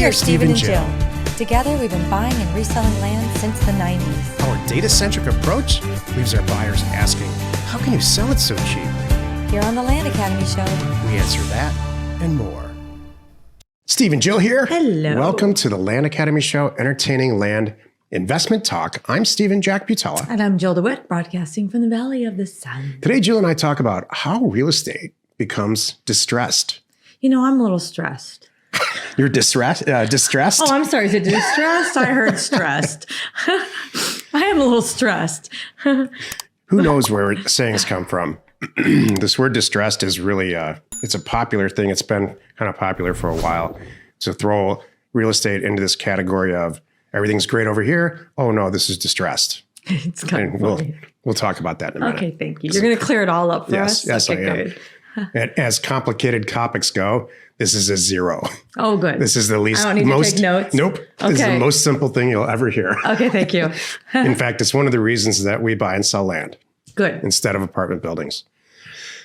We are Stephen and Jill. Together, we've been buying and reselling land since the 90s. Our data-centric approach leaves our buyers asking, how can you sell it so cheap? Here on the Land Academy Show, We answer that and more. Steve and Jill here. Hello. Welcome to the Land Academy Show, entertaining land investment talk. I'm Stephen Jack Butala. And I'm Jill DeWitt, broadcasting from the Valley of the Sun. Today, Jill and I talk about how real estate becomes distressed. You know, I'm a little stressed. You're distressed? Oh, I'm sorry. Is it distressed? I heard stressed. I am a little stressed. Who knows where sayings come from? This word distressed is really, it's a popular thing. It's been kind of popular for a while to throw real estate into this category of everything's great over here. Oh no, this is distressed. It's kind of funny. We'll talk about that in a minute. Okay, thank you. You're going to clear it all up for us? Yes, okay, I am. good. And as complicated topics go, this is a zero. Oh, good. This is the least. I don't need to take notes. Nope. Okay. This is the most simple thing you'll ever hear. Okay, thank you. In fact, it's one of the reasons that we buy and sell land Good. instead of apartment buildings.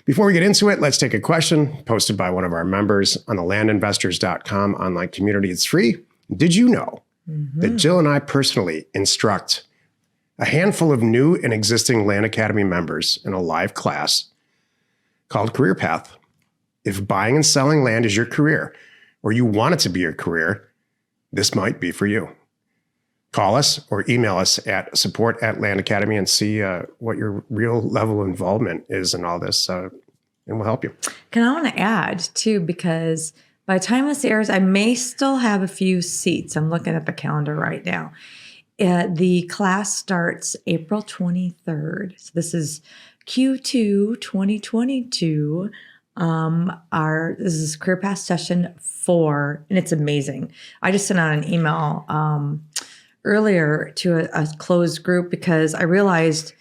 Before we get into it, let's take a question posted by one of our members on the landinvestors.com online community. It's free. Did you know that Jill and I personally instruct a handful of new and existing Land Academy members in a live class called Career Path? If buying and selling land is your career, or you want it to be your career, this might be for you. Call us or email us at support@Land Academy and see what your real level of involvement is in all this, and we'll help you. Can I want to add, too, because by the time this airs, I may still have a few seats. I'm looking at the calendar right now. The class starts April 23rd. So this is Q2 2022. This is Career Path session 4, and it's amazing. I just sent out an email earlier to a closed group because I realized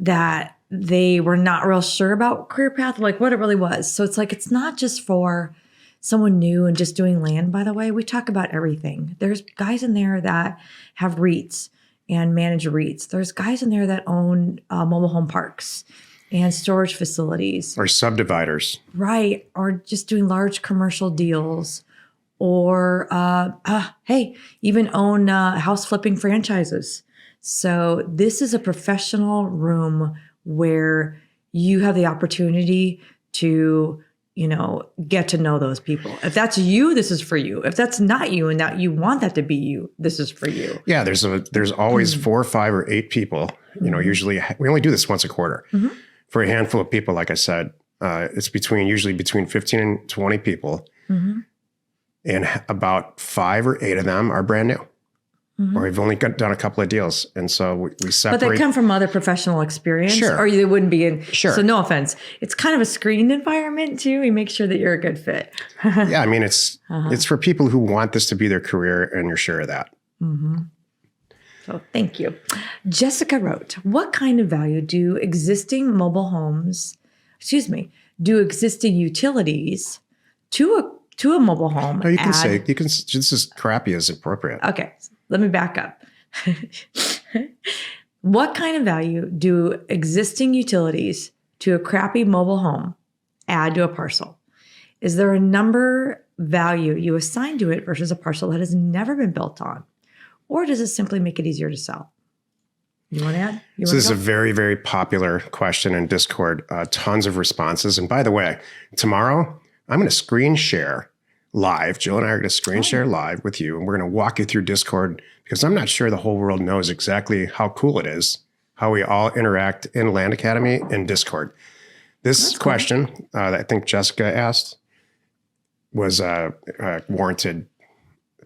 that they were not real sure about Career Path, like what it really was. So it's like, it's not just for someone new and just doing land, by the way. We talk about everything. There's guys in there that have REITs and manage REITs. There's guys in there that own mobile home parks and storage facilities. Or subdividers. Right. Or just doing large commercial deals. Or, hey, even own house flipping franchises. So this is a professional room where you have the opportunity to, get to know those people. If that's you, this is for you. If that's not you and that you want that to be you, this is for you. Yeah, there's always 4 or 5 or 8 people. Usually we only do this once a quarter. For a handful of people, like I said, it's usually between 15 and 20 people. And about 5 or 8 of them are brand new. Or we've only done a couple of deals. And so we separate. But they come from other professional experience. Sure. Or they wouldn't be in. Sure. So no offense. It's kind of a screened environment too. We make sure that you're a good fit. Yeah, I mean, it's for people who want this to be their career and you're sure of that. So thank you. Jessica wrote, what kind of value do existing utilities to a mobile home No, you can say, just as crappy as appropriate. Okay, let me back up. What kind of value do existing utilities to a crappy mobile home add to a parcel? Is there a number value you assign to it versus a parcel that has never been built on? Or does it simply make it easier to sell? You want to add? So this is a very, very popular question in Discord. Tons of responses. And by the way, tomorrow I'm going to screen share live. Jill and I are going to screen share live with you. And we're going to walk you through Discord because I'm not sure the whole world knows exactly how cool it is, how we all interact in Land Academy and Discord. This question that I think Jessica asked was warranted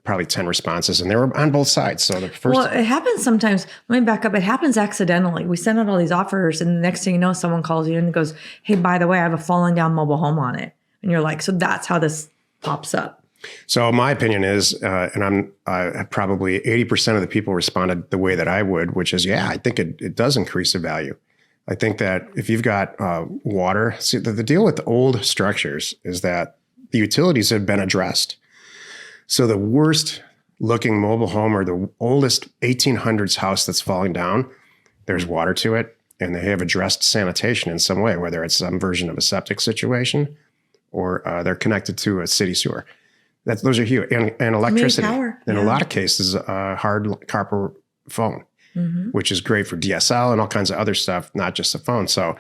probably 10 responses, and they were on both sides. So the first. Well, it happens sometimes. Let me back up. It happens accidentally. We send out all these offers, and the next thing you know, someone calls you and goes, "Hey, by the way, I have a falling down mobile home on it," and you're like, "So that's how this pops up." So my opinion is, and I'm probably 80% of the people responded the way that I would, which is, yeah, I think it does increase the value. I think that if you've got water, see, the deal with old structures is that the utilities have been addressed. So the worst looking mobile home or the oldest 1800s house that's falling down, there's water to it, and they have addressed sanitation in some way, whether it's some version of a septic situation or they're connected to a city sewer. Those are huge. And electricity. Power. In a Yeah. lot of cases, hard copper phone, which is great for DSL and all kinds of other stuff, not just the phone. So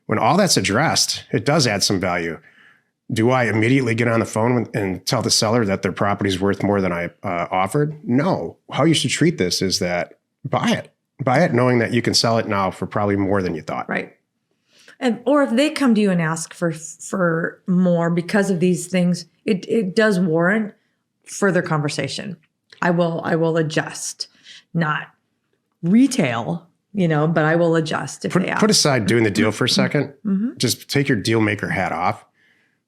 when all that's addressed, it does add some value. Do I immediately get on the phone and tell the seller that their property is worth more than I offered? No. How you should treat this is that buy it. Buy it knowing that you can sell it now for probably more than you thought. Right. Or if they come to you and ask for more because of these things, it does warrant further conversation. I will adjust, not retail, but I will adjust if they ask. Put aside doing the deal for a second. Just take your deal maker hat off.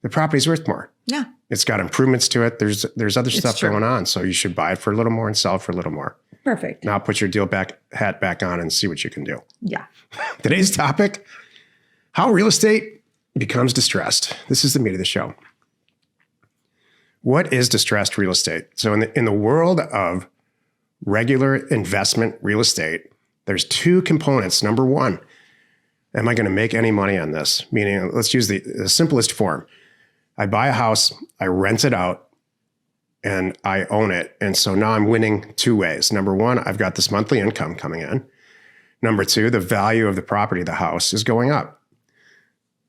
The property's worth more. Yeah. It's got improvements to it. There's other stuff true. going on. So you should buy it for a little more and sell it for a little more. Perfect. Now put your deal hat back on and see what you can do. Yeah. Today's topic, how real estate becomes distressed. This is the meat of the show. What is distressed real estate? So in the world of regular investment real estate, there's two components. Number one, am I going to make any money on this? Meaning, let's use the simplest form. I buy a house, I rent it out, and I own it. And so now I'm winning two ways. Number one, I've got this monthly income coming in. Number two, the value of the property, the house, is going up.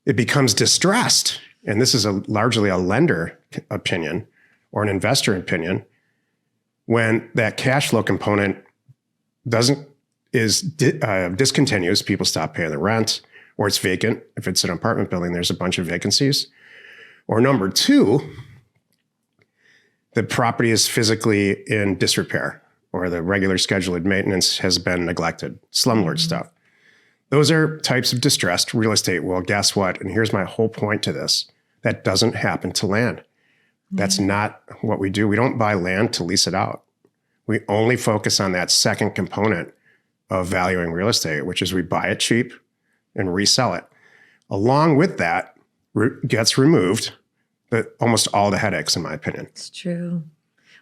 It becomes distressed. And this is largely a lender opinion or an investor opinion when that cash flow component discontinues. People stop paying the rent, or it's vacant. If it's an apartment building, there's a bunch of vacancies. Or number two, the property is physically in disrepair, or the regular scheduled maintenance has been neglected, slumlord stuff. Those are types of distressed real estate. Well, guess what? And here's my whole point to this. That doesn't happen to land. That's not what we do. We don't buy land to lease it out. We only focus on that second component of valuing real estate, which is we buy it cheap and resell it. Along with that gets removed almost all the headaches, in my opinion. It's true.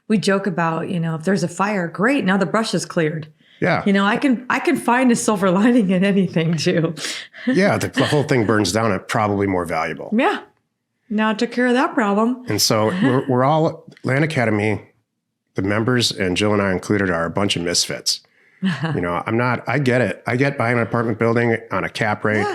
We joke about, if there's a fire, great, now the brush is cleared. Yeah. I can find a silver lining in anything too. Yeah, the whole thing burns down, it's probably more valuable. Yeah. Now it took care of that problem. And so we're all, Land Academy, the members, and Jill and I included, are a bunch of misfits. I get it. I get buying an apartment building on a cap rate,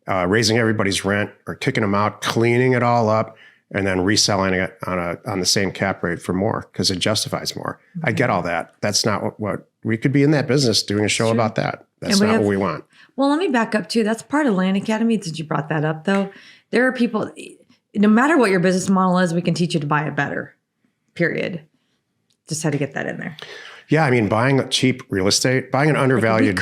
raising everybody's rent or kicking them out, cleaning it all up, and then reselling it on the same cap rate for more because it justifies more. Mm-hmm. I get all that. That's not what we could be in that business doing a show about that. That's not what we want. Well, let me back up too. That's part of Land Academy. Since you brought that up, though, there are people. No matter what your business model is, we can teach you to buy it better. Period. Just had to get that in there. Yeah, I mean, buying cheap real estate, buying an undervalued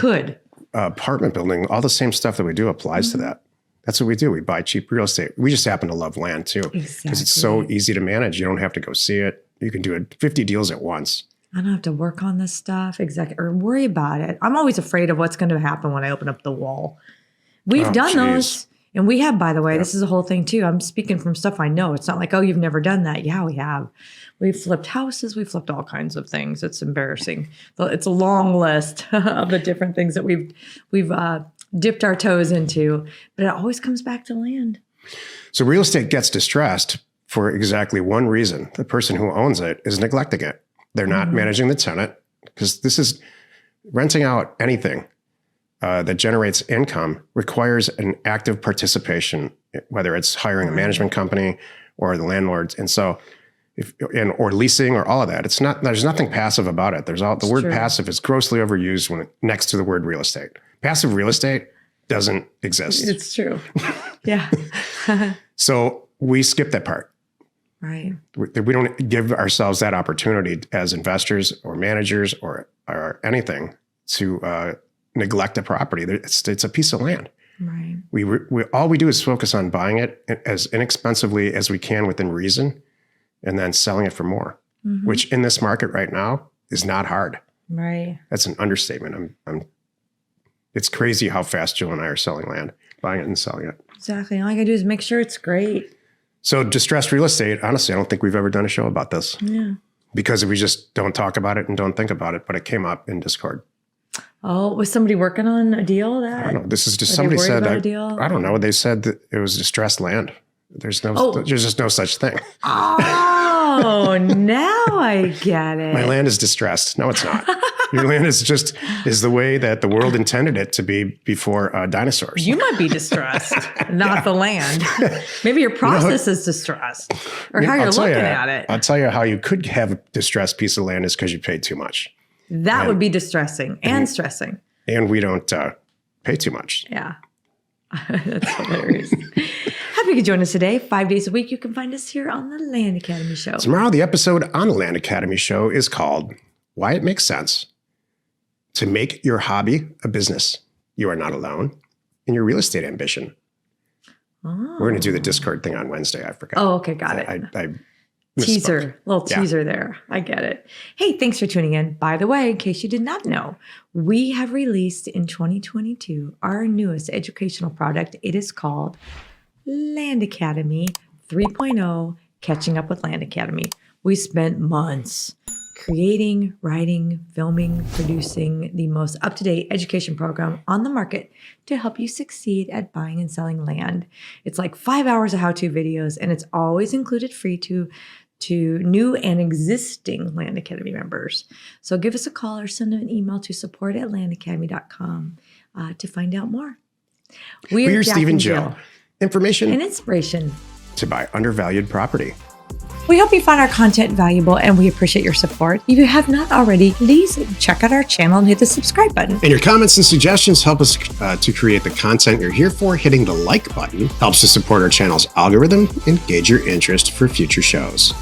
apartment building, all the same stuff that we do applies to that. That's what we do. We buy cheap real estate. We just happen to love land too, because it's so easy to manage. You don't have to go see it. You can do 50 deals at once. I don't have to work on this stuff or worry about it. I'm always afraid of what's going to happen when I open up the wall. We've done those. And we have, by the way, this is a whole thing too. I'm speaking from stuff I know. It's not like, oh, you've never done that. Yeah, we have. We've flipped houses. We've flipped all kinds of things. It's embarrassing. It's a long list of the different things that we've dipped our toes into. But it always comes back to land. So real estate gets distressed for exactly one reason. The person who owns it is neglecting it. They're not managing the tenant, because this is renting out anything that generates income requires an active participation, whether it's hiring a management company or the landlords. And so, or leasing or all of that, there's nothing passive about it. The word passive is grossly overused next to the word real estate. Passive real estate doesn't exist. It's true. Yeah. So we skip that part. Right. We don't give ourselves that opportunity as investors or managers or anything to neglect a property. It's a piece of land. Right. All we do is focus on buying it as inexpensively as we can within reason, and then selling it for more, which in this market right now is not hard. Right. That's an understatement. It's crazy how fast Jill and I are selling land, buying it and selling it. Exactly. All I gotta do is make sure it's great. So distressed real estate, honestly, I don't think we've ever done a show about this. Yeah. Because we just don't talk about it and don't think about it, but it came up in Discord. Oh, was somebody working on a deal? I don't know. This is just somebody said, I don't know. They said that it was distressed land. There's Oh. just no such thing. Oh, now I get it. My land is distressed. No, it's not. Your land is the way that the world intended it to be before dinosaurs. You might be distressed, not the land. Maybe your process is distressed, or how you're looking at it. I'll tell you how you could have a distressed piece of land is because you paid too much. That would be distressing and stressing. And we don't pay too much. Yeah. That's hilarious. Happy you could join us today. 5 days a week, you can find us here on the Land Academy Show. Tomorrow, the episode on the Land Academy Show is called Why It Makes Sense to Make Your Hobby a Business. You are not alone in your real estate ambition. Oh. We're going to do the Discord thing on Wednesday. I forgot. Oh, okay. Got it. I Teaser, little Yeah. teaser there. I get it. Hey, thanks for tuning in. By the way, in case you did not know, we have released in 2022 our newest educational product. It is called Land Academy 3.0, Catching Up with Land Academy. We spent months creating, writing, filming, producing the most up-to-date education program on the market to help you succeed at buying and selling land. It's like 5 hours of how-to videos, and it's always included free to new and existing Land Academy members. So give us a call or send an email to support@landacademy.com to find out more. We're Steve and Jill. Information and inspiration to buy undervalued property. We hope you found our content valuable and we appreciate your support. If you have not already, please check out our channel and hit the subscribe button. And your comments and suggestions help us to create the content you're here for. Hitting the like button helps to support our channel's algorithm and gauge your interest for future shows.